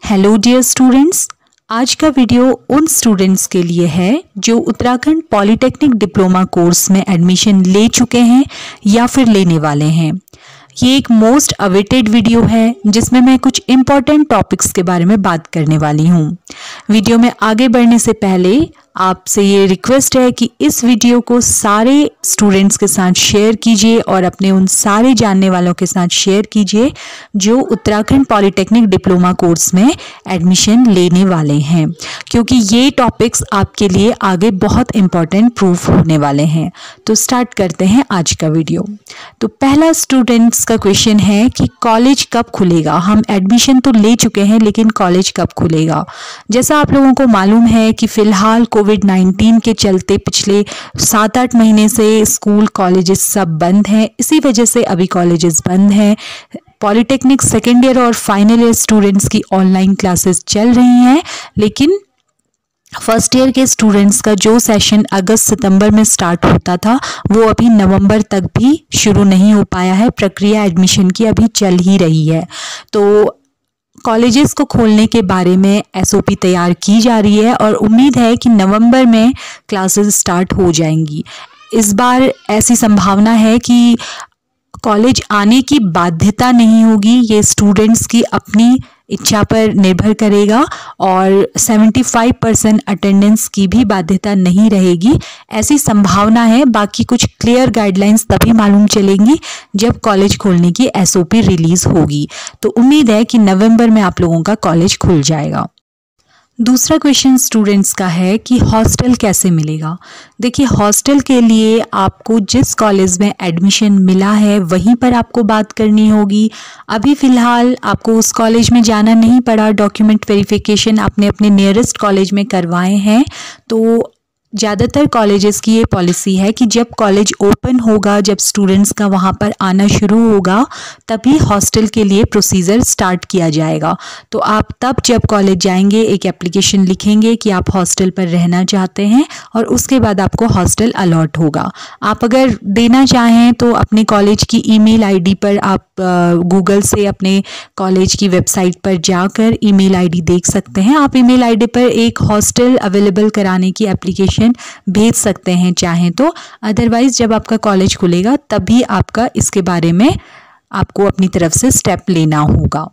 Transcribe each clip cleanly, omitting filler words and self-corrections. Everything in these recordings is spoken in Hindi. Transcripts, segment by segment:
हेलो डियर स्टूडेंट्स, आज का वीडियो उन स्टूडेंट्स के लिए है जो उत्तराखंड पॉलिटेक्निक डिप्लोमा कोर्स में एडमिशन ले चुके हैं या फिर लेने वाले हैं। ये एक मोस्ट अवेटेड वीडियो है जिसमें मैं कुछ इम्पॉर्टेंट टॉपिक्स के बारे में बात करने वाली हूँ। वीडियो में आगे बढ़ने से पहले आपसे ये रिक्वेस्ट है कि इस वीडियो को सारे स्टूडेंट्स के साथ शेयर कीजिए और अपने उन सारे जानने वालों के साथ शेयर कीजिए जो उत्तराखंड पॉलिटेक्निक डिप्लोमा कोर्स में एडमिशन लेने वाले हैं, क्योंकि ये टॉपिक्स आपके लिए आगे बहुत इम्पॉर्टेंट प्रूफ होने वाले हैं। तो स्टार्ट करते हैं आज का वीडियो। तो पहला स्टूडेंट्स का क्वेश्चन है कि कॉलेज कब खुलेगा। हम एडमिशन तो ले चुके हैं लेकिन कॉलेज कब खुलेगा। जैसा आप लोगों को मालूम है कि फ़िलहाल कोविड-19 के चलते पिछले 7-8 महीने से स्कूल कॉलेजेस सब बंद हैं। इसी वजह से अभी कॉलेजेस बंद हैं। पॉलिटेक्निक सेकेंड ईयर और फाइनल ईयर स्टूडेंट्स की ऑनलाइन क्लासेस चल रही हैं, लेकिन फर्स्ट ईयर के स्टूडेंट्स का जो सेशन अगस्त सितंबर में स्टार्ट होता था वो अभी नवंबर तक भी शुरू नहीं हो पाया है। प्रक्रिया एडमिशन की अभी चल ही रही है। तो कॉलेजेस को खोलने के बारे में एसओपी तैयार की जा रही है और उम्मीद है कि नवंबर में क्लासेस स्टार्ट हो जाएंगी। इस बार ऐसी संभावना है कि कॉलेज आने की बाध्यता नहीं होगी, ये स्टूडेंट्स की अपनी इच्छा पर निर्भर करेगा और 75% अटेंडेंस की भी बाध्यता नहीं रहेगी, ऐसी संभावना है। बाकी कुछ क्लियर गाइडलाइंस तभी मालूम चलेंगी जब कॉलेज खोलने की एसओपी रिलीज होगी। तो उम्मीद है कि नवंबर में आप लोगों का कॉलेज खुल जाएगा। दूसरा क्वेश्चन स्टूडेंट्स का है कि हॉस्टल कैसे मिलेगा। देखिए, हॉस्टल के लिए आपको जिस कॉलेज में एडमिशन मिला है वहीं पर आपको बात करनी होगी। अभी फ़िलहाल आपको उस कॉलेज में जाना नहीं पड़ा, डॉक्यूमेंट वेरिफिकेशन आपने अपने नियरेस्ट कॉलेज में करवाए हैं। तो ज़्यादातर कॉलेजेस की ये पॉलिसी है कि जब कॉलेज ओपन होगा, जब स्टूडेंट्स का वहाँ पर आना शुरू होगा, तभी हॉस्टल के लिए प्रोसीजर स्टार्ट किया जाएगा। तो आप तब जब कॉलेज जाएंगे एक एप्लीकेशन लिखेंगे कि आप हॉस्टल पर रहना चाहते हैं और उसके बाद आपको हॉस्टल अलॉट होगा। आप अगर देना चाहें तो अपने कॉलेज की ईमेल आईडी पर आप गूगल से अपने कॉलेज की वेबसाइट पर जाकर ईमेल आईडी देख सकते हैं। आप ईमेल आईडी पर एक हॉस्टल अवेलेबल कराने की एप्लीकेशन भेज सकते हैं चाहें तो। अदरवाइज जब आपका कॉलेज खुलेगा तभी आपका इसके बारे में आपको अपनी तरफ से स्टेप लेना होगा।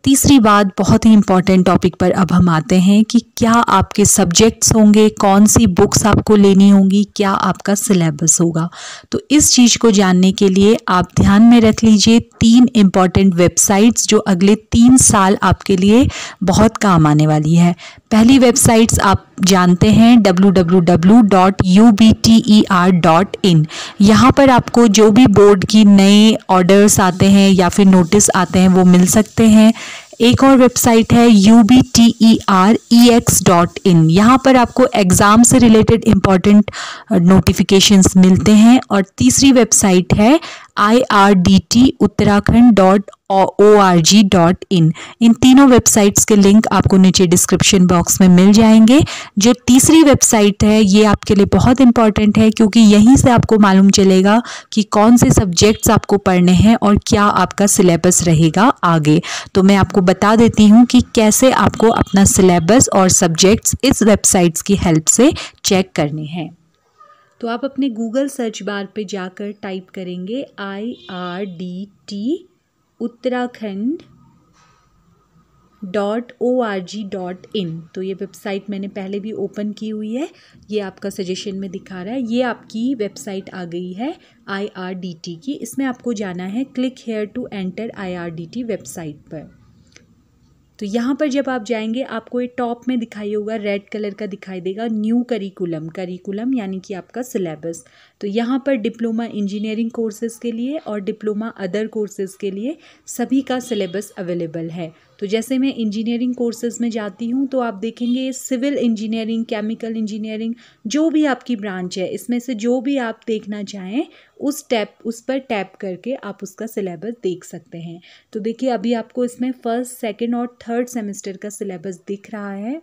तीसरी बात, बहुत ही इम्पॉर्टेंट टॉपिक पर अब हम आते हैं कि क्या आपके सब्जेक्ट्स होंगे, कौन सी बुक्स आपको लेनी होंगी, क्या आपका सिलेबस होगा। तो इस चीज़ को जानने के लिए आप ध्यान में रख लीजिए 3 इम्पॉर्टेंट वेबसाइट्स जो अगले 3 साल आपके लिए बहुत काम आने वाली है। पहली वेबसाइट्स आप जानते हैं www.ubter.in। यहाँ पर आपको जो भी बोर्ड की नए ऑर्डर्स आते हैं या फिर नोटिस आते हैं वो मिल सकते हैं। एक और वेबसाइट है ubterex.in। यहाँ पर आपको एग्ज़ाम से रिलेटेड इम्पॉर्टेंट नोटिफिकेशंस मिलते हैं। और तीसरी वेबसाइट है irdt.uttarakhand.org.in। इन तीनों वेबसाइट्स के लिंक आपको नीचे डिस्क्रिप्शन बॉक्स में मिल जाएंगे। जो तीसरी वेबसाइट है ये आपके लिए बहुत इंपॉर्टेंट है, क्योंकि यहीं से आपको मालूम चलेगा कि कौन से सब्जेक्ट्स आपको पढ़ने हैं और क्या आपका सिलेबस रहेगा आगे। तो मैं आपको बता देती हूँ कि कैसे आपको अपना सिलेबस और सब्जेक्ट्स इस वेबसाइट्स की हेल्प से चेक करने हैं। तो आप अपने गूगल सर्च बार पे जाकर टाइप करेंगे irdt.uttarakhand.org.in। तो ये वेबसाइट मैंने पहले भी ओपन की हुई है, ये आपका सजेशन में दिखा रहा है। ये आपकी वेबसाइट आ गई है IRDT की। इसमें आपको जाना है click here to enter IRDT website पर। तो यहाँ पर जब आप जाएंगे आपको ये टॉप में दिखाई होगा, रेड कलर का दिखाई देगा न्यू करिकुलम यानी कि आपका सिलेबस। तो यहाँ पर डिप्लोमा इंजीनियरिंग कोर्सेज़ के लिए और डिप्लोमा अदर कोर्सेज़ के लिए सभी का सिलेबस अवेलेबल है। तो जैसे मैं इंजीनियरिंग कोर्सेज़ में जाती हूँ तो आप देखेंगे सिविल इंजीनियरिंग, केमिकल इंजीनियरिंग, जो भी आपकी ब्रांच है इसमें से जो भी आप देखना चाहें उस पर टैप करके आप उसका सिलेबस देख सकते हैं। तो देखिए, अभी आपको इसमें फर्स्ट, सेकंड और थर्ड सेमेस्टर का सिलेबस दिख रहा है।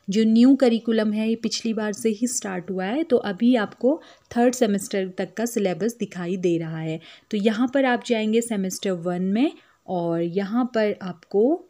जो न्यू करिकुलम है ये पिछली बार से ही स्टार्ट हुआ है, तो अभी आपको थर्ड सेमेस्टर तक का सिलेबस दिखाई दे रहा है। तो यहाँ पर आप जाएंगे सेमेस्टर 1 में और यहाँ पर आपको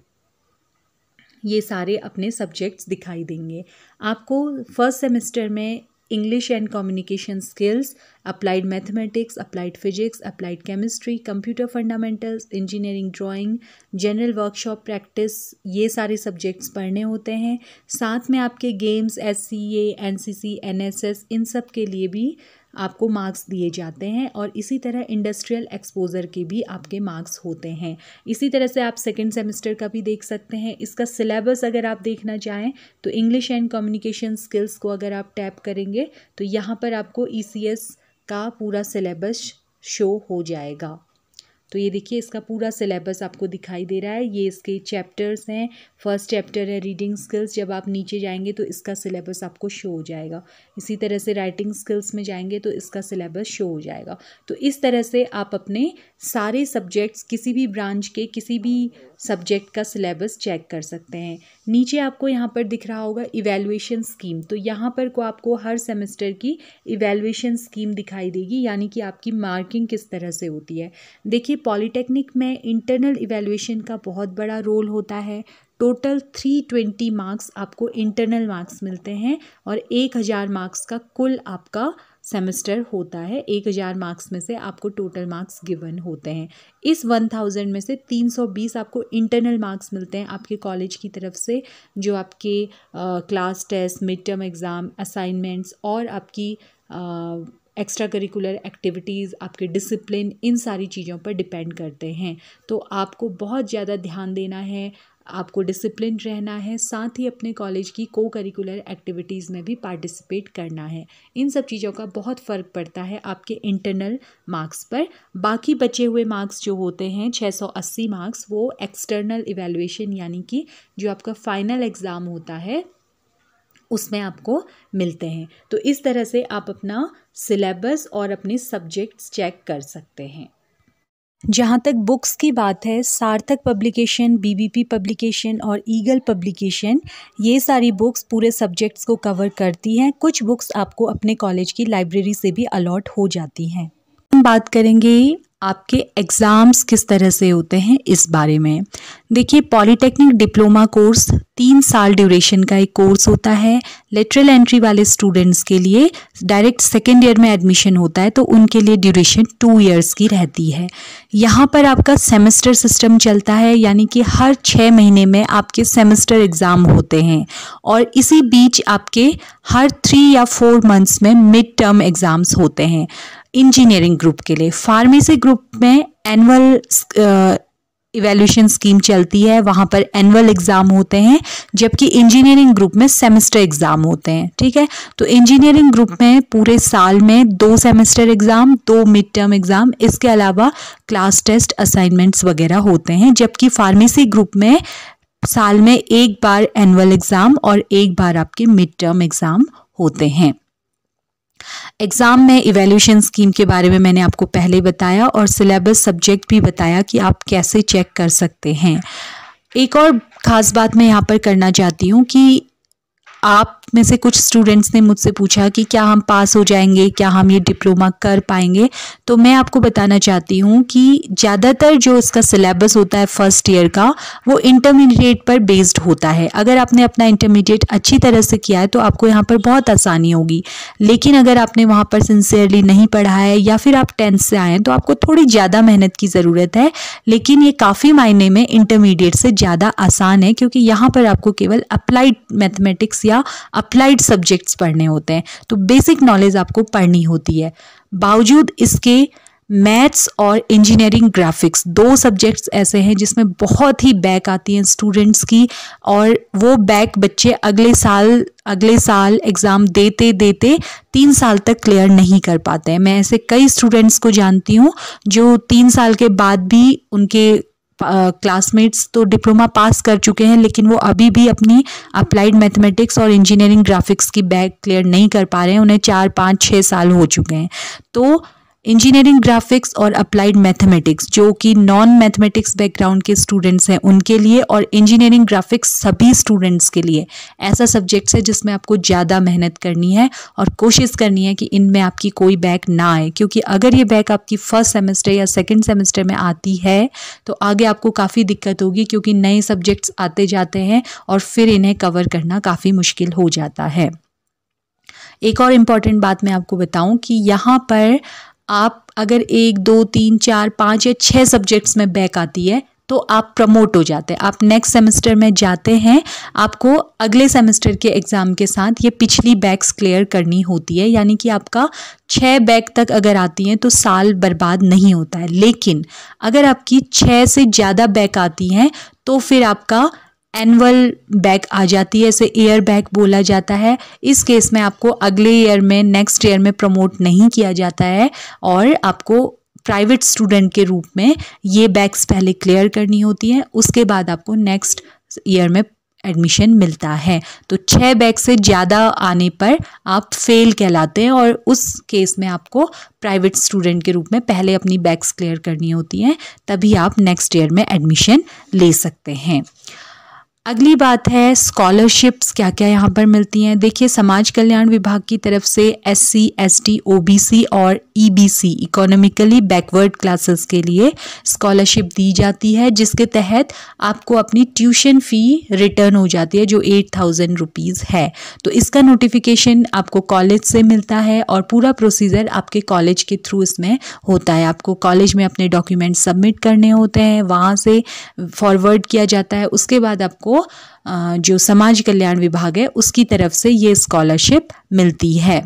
ये सारे अपने सब्जेक्ट्स दिखाई देंगे। आपको फर्स्ट सेमेस्टर में English and communication skills, applied mathematics, applied physics, applied chemistry, computer fundamentals, engineering drawing, general workshop practice, ये सारे सब्जेक्ट्स पढ़ने होते हैं। साथ में आपके गेम्स, SCA, NCC, NSS, इन सब के लिए भी आपको मार्क्स दिए जाते हैं और इसी तरह इंडस्ट्रियल एक्सपोजर के भी आपके मार्क्स होते हैं। इसी तरह से आप सेकंड सेमेस्टर का भी देख सकते हैं। इसका सिलेबस अगर आप देखना चाहें तो इंग्लिश एंड कम्युनिकेशन स्किल्स को अगर आप टैप करेंगे तो यहाँ पर आपको ECS का पूरा सिलेबस शो हो जाएगा। तो ये देखिए इसका पूरा सिलेबस आपको दिखाई दे रहा है। ये इसके चैप्टर्स हैं। फर्स्ट चैप्टर है रीडिंग स्किल्स। जब आप नीचे जाएंगे तो इसका सिलेबस आपको शो हो जाएगा। इसी तरह से राइटिंग स्किल्स में जाएंगे तो इसका सिलेबस शो हो जाएगा। तो इस तरह से आप अपने सारे सब्जेक्ट्स, किसी भी ब्रांच के किसी भी सब्जेक्ट का सिलेबस चेक कर सकते हैं। नीचे आपको यहाँ पर दिख रहा होगा इवैल्यूएशन स्कीम। तो यहाँ पर को आपको हर सेमेस्टर की इवैल्यूएशन स्कीम दिखाई देगी, यानी कि आपकी मार्किंग किस तरह से होती है। देखिए पॉलिटेक्निक में इंटरनल इवैल्यूएशन का बहुत बड़ा रोल होता है। टोटल 320 मार्क्स आपको इंटरनल मार्क्स मिलते हैं और 1000 मार्क्स का कुल आपका सेमेस्टर होता है। 1000 मार्क्स में से आपको टोटल मार्क्स गिवन होते हैं। इस 1000 में से 320 आपको इंटरनल मार्क्स मिलते हैं आपके कॉलेज की तरफ से, जो आपके class test, mid term exam, assignments और आपकी एक्स्ट्रा करिकुलर एक्टिविटीज़, आपके डिसिप्लिन, इन सारी चीज़ों पर डिपेंड करते हैं। तो आपको बहुत ज़्यादा ध्यान देना है, आपको डिसिप्लिन रहना है, साथ ही अपने कॉलेज की को करिकुलर एक्टिविटीज़ में भी पार्टिसिपेट करना है। इन सब चीज़ों का बहुत फ़र्क पड़ता है आपके इंटरनल मार्क्स पर। बाकी बचे हुए मार्क्स जो होते हैं 680 मार्क्स, वो एक्सटर्नल इवैल्यूएशन यानी कि जो आपका फाइनल एग्ज़ाम होता है उसमें आपको मिलते हैं। तो इस तरह से आप अपना सिलेबस और अपने सब्जेक्ट्स चेक कर सकते हैं। जहाँ तक बुक्स की बात है, सार्थक पब्लिकेशन, BBP पब्लिकेशन और ईगल पब्लिकेशन, ये सारी बुक्स पूरे सब्जेक्ट्स को कवर करती हैं। कुछ बुक्स आपको अपने कॉलेज की लाइब्रेरी से भी अलॉट हो जाती हैं। हम बात करेंगे आपके एग्ज़ाम्स किस तरह से होते हैं इस बारे में। देखिए पॉलिटेक्निक डिप्लोमा कोर्स 3 साल ड्यूरेशन का एक कोर्स होता है। लेटरल एंट्री वाले स्टूडेंट्स के लिए डायरेक्ट सेकेंड ईयर में एडमिशन होता है तो उनके लिए ड्यूरेशन 2 इयर्स की रहती है। यहाँ पर आपका सेमेस्टर सिस्टम चलता है, यानी कि हर 6 महीने में आपके सेमेस्टर एग्ज़ाम होते हैं और इसी बीच आपके हर 3 या 4 मंथ्स में मिड टर्म एग्ज़ाम्स होते हैं। इंजीनियरिंग ग्रुप के लिए, फार्मेसी ग्रुप में एनुअल इवैल्यूएशन स्कीम चलती है, वहाँ पर एनुअल एग्ज़ाम होते हैं, जबकि इंजीनियरिंग ग्रुप में सेमेस्टर एग्ज़ाम होते हैं। ठीक है, तो इंजीनियरिंग ग्रुप में पूरे साल में 2 semester exam, 2 mid term exam, इसके अलावा क्लास टेस्ट, असाइनमेंट्स वगैरह होते हैं। जबकि फार्मेसी ग्रुप में साल में 1 बार एनुअल एग्ज़ाम और 1 बार आपके मिड टर्म एग्ज़ाम होते हैं। एग्ज़ाम में इवैल्यूएशन स्कीम के बारे में मैंने आपको पहले बताया और सिलेबस सब्जेक्ट भी बताया कि आप कैसे चेक कर सकते हैं। एक और ख़ास बात मैं यहाँ पर करना चाहती हूँ कि आप में से कुछ स्टूडेंट्स ने मुझसे पूछा कि क्या हम पास हो जाएंगे, क्या हम ये डिप्लोमा कर पाएंगे। तो मैं आपको बताना चाहती हूँ कि ज़्यादातर जो इसका सिलेबस होता है फर्स्ट ईयर का, वो इंटरमीडिएट पर बेस्ड होता है। अगर आपने अपना इंटरमीडिएट अच्छी तरह से किया है तो आपको यहाँ पर बहुत आसानी होगी, लेकिन अगर आपने वहाँ पर सिंसियरली नहीं पढ़ा है या फिर आप 10th से आए हैं तो आपको थोड़ी ज़्यादा मेहनत की ज़रूरत है। लेकिन ये काफ़ी मायने में इंटरमीडिएट से ज़्यादा आसान है, क्योंकि यहाँ पर आपको केवल अप्लाइड मैथमेटिक्स या अप्लाइड सब्जेक्ट्स पढ़ने होते हैं, तो बेसिक नॉलेज आपको पढ़नी होती है। बावजूद इसके मैथ्स और इंजीनियरिंग ग्राफिक्स 2 सब्जेक्ट्स ऐसे हैं जिसमें बहुत ही बैक आती हैं स्टूडेंट्स की, और वो बैक बच्चे अगले साल एग्ज़ाम देते 3 साल तक क्लियर नहीं कर पाते हैं। मैं ऐसे कई स्टूडेंट्स को जानती हूँ जो 3 साल के बाद भी, उनके क्लासमेट्स तो डिप्लोमा पास कर चुके हैं, लेकिन वो अभी भी अपनी अप्लाइड मैथमेटिक्स और इंजीनियरिंग ग्राफिक्स की बैक क्लियर नहीं कर पा रहे हैं। उन्हें 4, 5, 6 साल हो चुके हैं। तो इंजीनियरिंग ग्राफिक्स और अप्लाइड मैथमेटिक्स जो कि नॉन मैथमेटिक्स बैकग्राउंड के स्टूडेंट्स हैं उनके लिए, और इंजीनियरिंग ग्राफिक्स सभी स्टूडेंट्स के लिए ऐसा सब्जेक्ट्स है जिसमें आपको ज़्यादा मेहनत करनी है और कोशिश करनी है कि इनमें आपकी कोई बैक ना आए, क्योंकि अगर ये बैक आपकी फर्स्ट सेमेस्टर या सेकेंड सेमेस्टर में आती है तो आगे आपको काफ़ी दिक्कत होगी, क्योंकि नए सब्जेक्ट्स आते जाते हैं और फिर इन्हें कवर करना काफ़ी मुश्किल हो जाता है। एक और इम्पॉर्टेंट बात मैं आपको बताऊं कि यहाँ पर आप अगर 1, 2, 3, 4, 5 या 6 सब्जेक्ट्स में बैक आती है तो आप प्रमोट हो जाते हैं, आप नेक्स्ट सेमेस्टर में जाते हैं। आपको अगले सेमेस्टर के एग्ज़ाम के साथ ये पिछली बैक्स क्लियर करनी होती है, यानी कि आपका 6 बैक तक अगर आती हैं तो साल बर्बाद नहीं होता है। लेकिन अगर आपकी 6 से ज़्यादा बैक आती हैं तो फिर आपका एनुअल बैक आ जाती है, इसे ईयर बैक बोला जाता है। इस केस में आपको अगले ईयर में, नेक्स्ट ईयर में प्रमोट नहीं किया जाता है और आपको प्राइवेट स्टूडेंट के रूप में ये बैक्स पहले क्लियर करनी होती है, उसके बाद आपको नेक्स्ट ईयर में एडमिशन मिलता है। तो 6 बैक से ज़्यादा आने पर आप फेल कहलाते हैं और उस केस में आपको प्राइवेट स्टूडेंट के रूप में पहले अपनी बैक्स क्लियर करनी होती हैं, तभी आप नेक्स्ट ईयर में एडमिशन ले सकते हैं। अगली बात है स्कॉलरशिप्स क्या क्या यहाँ पर मिलती हैं। देखिए, समाज कल्याण विभाग की तरफ से SC, ST, OBC और EBC इकोनॉमिकली बैकवर्ड क्लासेस के लिए स्कॉलरशिप दी जाती है, जिसके तहत आपको अपनी ट्यूशन फ़ी रिटर्न हो जाती है जो 8000 रुपीज़ है। तो इसका नोटिफिकेशन आपको कॉलेज से मिलता है और पूरा प्रोसीजर आपके कॉलेज के थ्रू इसमें होता है। आपको कॉलेज में अपने डॉक्यूमेंट सबमिट करने होते हैं, वहाँ से फॉरवर्ड किया जाता है, उसके बाद आपको जो समाज कल्याण विभाग है उसकी तरफ से ये स्कॉलरशिप मिलती है।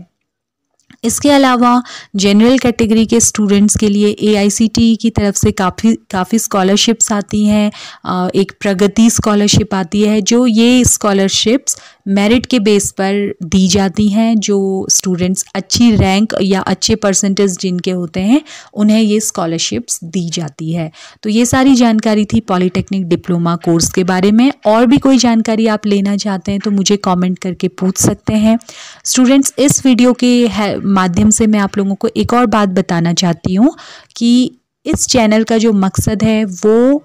इसके अलावा जनरल कैटेगरी के स्टूडेंट्स के लिए AICTE की तरफ से काफ़ी स्कॉलरशिप्स आती हैं। एक प्रगति स्कॉलरशिप आती है, जो ये स्कॉलरशिप्स मेरिट के बेस पर दी जाती हैं। जो स्टूडेंट्स अच्छी रैंक या अच्छे परसेंटेज जिनके होते हैं उन्हें ये स्कॉलरशिप्स दी जाती है। तो ये सारी जानकारी थी पॉलीटेक्निक डिप्लोमा कोर्स के बारे में। और भी कोई जानकारी आप लेना चाहते हैं तो मुझे कमेंट करके पूछ सकते हैं। स्टूडेंट्स, इस वीडियो के माध्यम से मैं आप लोगों को एक और बात बताना चाहती हूँ कि इस चैनल का जो मकसद है वो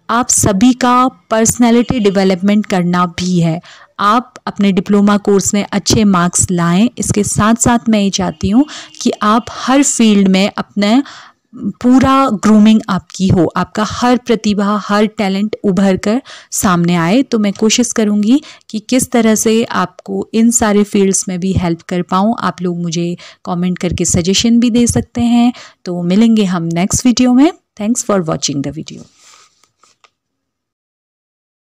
आप सभी का पर्सनैलिटी डेवलपमेंट करना भी है। आप अपने डिप्लोमा कोर्स में अच्छे मार्क्स लाएं। इसके साथ साथ मैं ये चाहती हूँ कि आप हर फील्ड में अपना पूरा ग्रूमिंग आपकी हो, आपका हर प्रतिभा, हर टैलेंट उभर कर सामने आए। तो मैं कोशिश करूँगी कि किस तरह से आपको इन सारे फील्ड्स में भी हेल्प कर पाऊँ। आप लोग मुझे कमेंट करके सजेशन भी दे सकते हैं। तो मिलेंगे हम नेक्स्ट वीडियो में। Thanks for watching the video.